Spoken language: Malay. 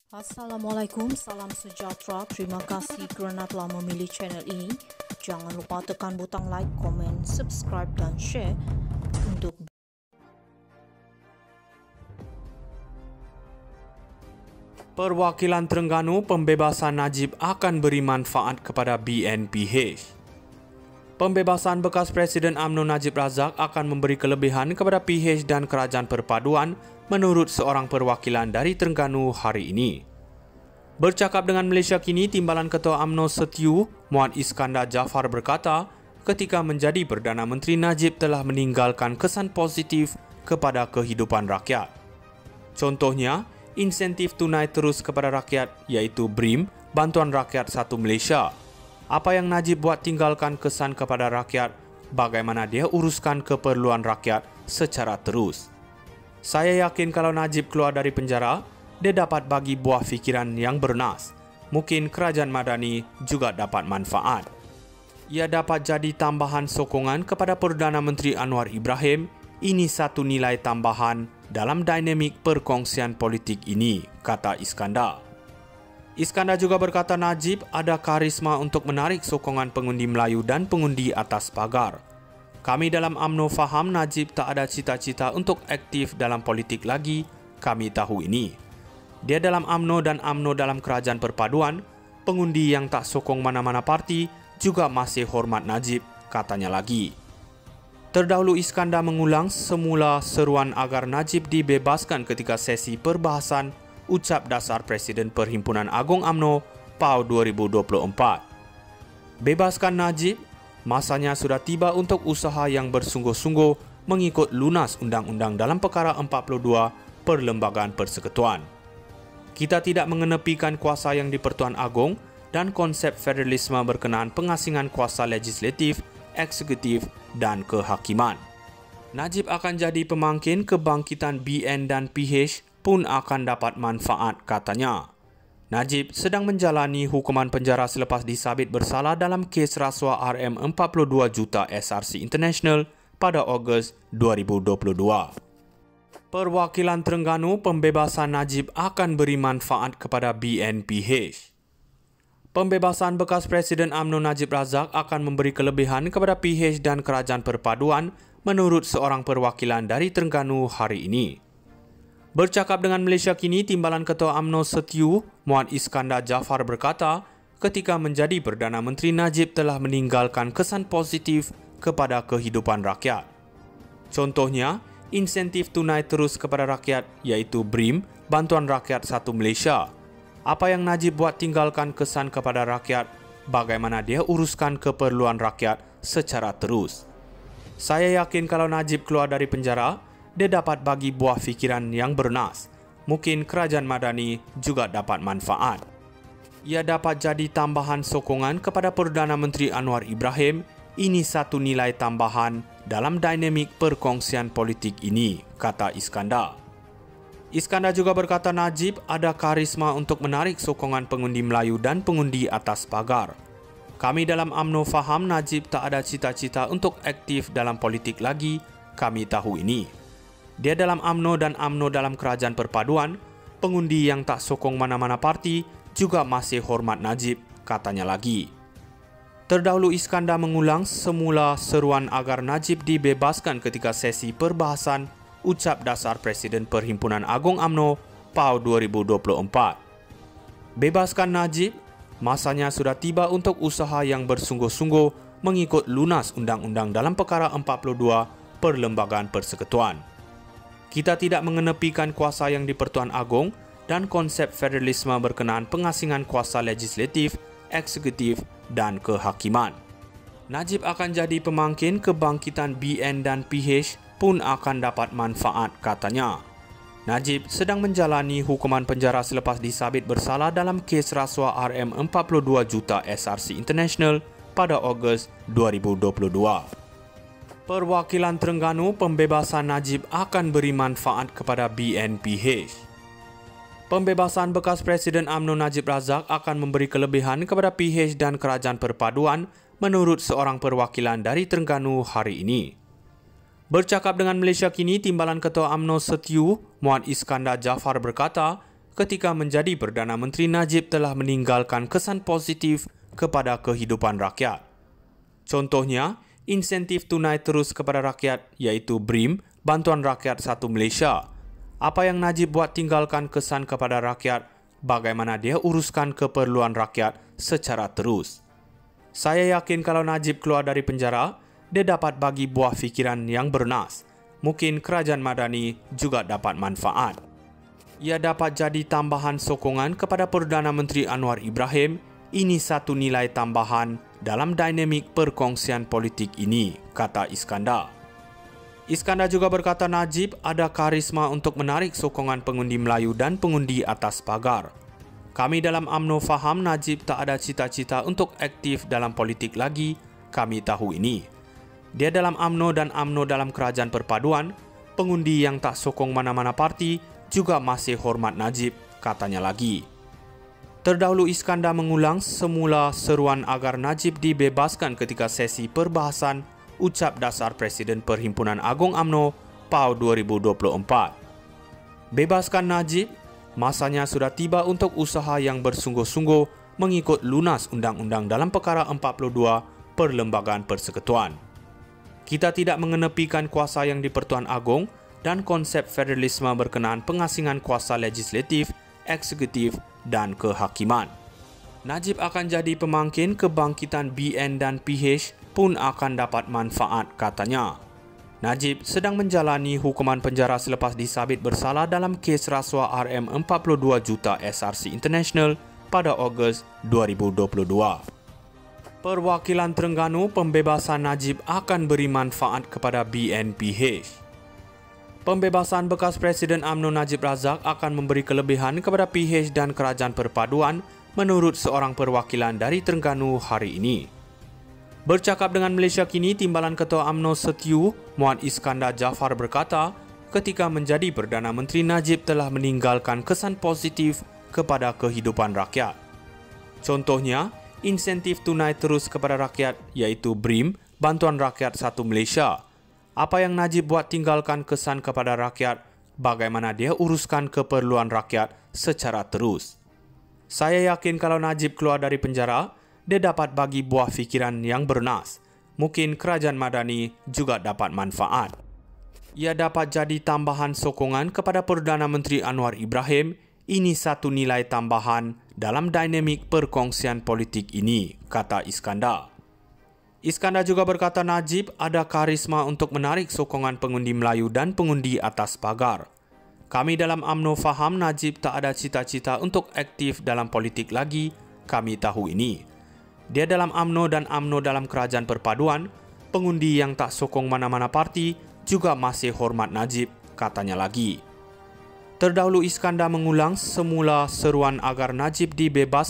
Assalamualaikum, salam sejahtera. Terima kasih kerana telah memilih channel ini. Jangan lupa tekan butang like, komen, subscribe dan share untuk Perwakilan Terengganu, pembebasan Najib akan beri manfaat kepada BNPH. Pembebasan bekas Presiden UMNO Najib Razak akan memberi kelebihan kepada PH dan Kerajaan Perpaduan menurut seorang perwakilan dari Terengganu hari ini. Bercakap dengan Malaysia Kini, Timbalan Ketua UMNO Setiu, Muhammad Iskandar Jaafar berkata, ketika menjadi Perdana Menteri, Najib telah meninggalkan kesan positif kepada kehidupan rakyat. Contohnya, insentif tunai terus kepada rakyat iaitu BRIM, Bantuan Rakyat Satu Malaysia. Apa yang Najib buat tinggalkan kesan kepada rakyat, bagaimana dia uruskan keperluan rakyat secara terus. Saya yakin kalau Najib keluar dari penjara, dia dapat bagi buah fikiran yang bernas. Mungkin kerajaan madani juga dapat manfaat. Ia dapat jadi tambahan sokongan kepada Perdana Menteri Anwar Ibrahim. Ini satu nilai tambahan dalam dinamik perkongsian politik ini, kata Iskandar. Iskandar juga berkata Najib ada karisma untuk menarik sokongan pengundi Melayu dan pengundi atas pagar. Kami dalam UMNO faham Najib tak ada cita-cita untuk aktif dalam politik lagi, kami tahu ini. Dia dalam UMNO dan UMNO dalam Kerajaan Perpaduan, pengundi yang tak sokong mana-mana parti juga masih hormat Najib, katanya lagi. Terdahulu Iskandar mengulang semula seruan agar Najib dibebaskan ketika sesi perbahasan ucap dasar Presiden Perhimpunan Agung UMNO PAU 2024. Bebaskan Najib, masanya sudah tiba untuk usaha yang bersungguh-sungguh mengikut lunas undang-undang dalam perkara 42 Perlembagaan Persekutuan. Kita tidak mengenepikan kuasa yang di Pertuan Agong dan konsep federalisme berkenaan pengasingan kuasa legislatif, eksekutif dan kehakiman. Najib akan jadi pemangkin kebangkitan BN dan PH pun akan dapat manfaat, katanya. Najib sedang menjalani hukuman penjara selepas disabit bersalah dalam kes rasuah RM42 juta SRC International pada Ogos 2022. Perwakilan Terengganu, pembebasan Najib akan beri manfaat kepada BNPH. Pembebasan bekas Presiden UMNO Najib Razak akan memberi kelebihan kepada PH dan Kerajaan Perpaduan menurut seorang perwakilan dari Terengganu hari ini. Bercakap dengan Malaysia Kini, Timbalan Ketua UMNO Setiu, Muhammad Iskandar Jaafar berkata, ketika menjadi Perdana Menteri, Najib telah meninggalkan kesan positif kepada kehidupan rakyat. Contohnya, insentif tunai terus kepada rakyat iaitu BRIM, Bantuan Rakyat Satu Malaysia. Apa yang Najib buat tinggalkan kesan kepada rakyat, bagaimana dia uruskan keperluan rakyat secara terus. Saya yakin kalau Najib keluar dari penjara, dia dapat bagi buah fikiran yang bernas. Mungkin kerajaan madani juga dapat manfaat. Ia dapat jadi tambahan sokongan kepada Perdana Menteri Anwar Ibrahim. Ini satu nilai tambahan dalam dinamik perkongsian politik ini, kata Iskandar. Iskandar juga berkata Najib ada karisma untuk menarik sokongan pengundi Melayu dan pengundi atas pagar. Kami dalam UMNO faham Najib tak ada cita-cita untuk aktif dalam politik lagi, kami tahu ini. Dia dalam UMNO dan UMNO dalam Kerajaan Perpaduan, pengundi yang tak sokong mana-mana parti juga masih hormat Najib, katanya lagi. Terdahulu Iskandar mengulang semula seruan agar Najib dibebaskan ketika sesi perbahasan ucap dasar Presiden Perhimpunan Agung UMNO PAU 2024. Bebaskan Najib, masanya sudah tiba untuk usaha yang bersungguh-sungguh mengikut lunas undang-undang dalam perkara 42 Perlembagaan Persekutuan. Kita tidak mengenepikan kuasa yang di Pertuan Agong dan konsep federalisme berkenaan pengasingan kuasa legislatif, eksekutif dan kehakiman. Najib akan jadi pemangkin kebangkitan BN dan PH pun akan dapat manfaat, katanya. Najib sedang menjalani hukuman penjara selepas disabit bersalah dalam kes rasuah RM42 juta SRC International pada Ogos 2022. Perwakilan Terengganu, pembebasan Najib akan beri manfaat kepada BNPH. Pembebasan bekas Presiden UMNO Najib Razak akan memberi kelebihan kepada PH dan Kerajaan Perpaduan menurut seorang perwakilan dari Terengganu hari ini. Bercakap dengan Malaysia Kini, Timbalan Ketua UMNO Setiu, Muhammad Iskandar Jaafar berkata, ketika menjadi Perdana Menteri, Najib telah meninggalkan kesan positif kepada kehidupan rakyat. Contohnya, insentif tunai terus kepada rakyat iaitu BRIM, Bantuan Rakyat Satu Malaysia. Apa yang Najib buat tinggalkan kesan kepada rakyat, bagaimana dia uruskan keperluan rakyat secara terus. Saya yakin kalau Najib keluar dari penjara, dia dapat bagi buah fikiran yang bernas. Mungkin kerajaan Madani juga dapat manfaat. Ia dapat jadi tambahan sokongan kepada Perdana Menteri Anwar Ibrahim. Ini satu nilai tambahan dalam dinamik perkongsian politik ini, kata Iskandar. Iskandar juga berkata Najib ada karisma untuk menarik sokongan pengundi Melayu dan pengundi atas pagar. Kami dalam UMNO faham Najib tak ada cita-cita untuk aktif dalam politik lagi, kami tahu ini. Dia dalam UMNO dan UMNO dalam kerajaan perpaduan, pengundi yang tak sokong mana-mana parti juga masih hormat Najib, katanya lagi. Terdahulu Iskandar mengulang semula seruan agar Najib dibebaskan ketika sesi perbahasan ucap dasar Presiden Perhimpunan Agung UMNO PAU 2024. Bebaskan Najib, masanya sudah tiba untuk usaha yang bersungguh-sungguh mengikut lunas undang-undang dalam perkara 42 Perlembagaan Persekutuan. Kita tidak mengenepikan kuasa yang di-Pertuan Agong dan konsep federalisme berkenaan pengasingan kuasa legislatif, eksekutif dan kehakiman. Najib akan jadi pemangkin kebangkitan BN dan PH pun akan dapat manfaat, katanya. Najib sedang menjalani hukuman penjara selepas disabit bersalah dalam kes rasuah RM42 juta SRC International pada Ogos 2022. Perwakilan Terengganu, pembebasan Najib akan beri manfaat kepada BNPH. Pembebasan bekas Presiden UMNO Najib Razak akan memberi kelebihan kepada PH dan Kerajaan Perpaduan menurut seorang perwakilan dari Terengganu hari ini. Bercakap dengan Malaysia Kini, Timbalan Ketua UMNO Setiu, Muhammad Iskandar Jaafar berkata, ketika menjadi Perdana Menteri, Najib telah meninggalkan kesan positif kepada kehidupan rakyat. Contohnya, insentif tunai terus kepada rakyat iaitu BRIM, Bantuan Rakyat Satu Malaysia. Apa yang Najib buat tinggalkan kesan kepada rakyat, bagaimana dia uruskan keperluan rakyat secara terus. Saya yakin kalau Najib keluar dari penjara, dia dapat bagi buah fikiran yang bernas. Mungkin kerajaan Madani juga dapat manfaat. Ia dapat jadi tambahan sokongan kepada Perdana Menteri Anwar Ibrahim. Ini satu nilai tambahan dalam dinamik perkongsian politik ini, kata Iskandar. Iskandar juga berkata Najib ada karisma untuk menarik sokongan pengundi Melayu dan pengundi atas pagar. Kami dalam UMNO faham Najib tak ada cita-cita untuk aktif dalam politik lagi, kami tahu ini. Dia dalam UMNO dan UMNO dalam kerajaan perpaduan, pengundi yang tak sokong mana-mana parti juga masih hormat Najib, katanya lagi. Terdahulu Iskandar mengulang semula seruan agar Najib dibebaskan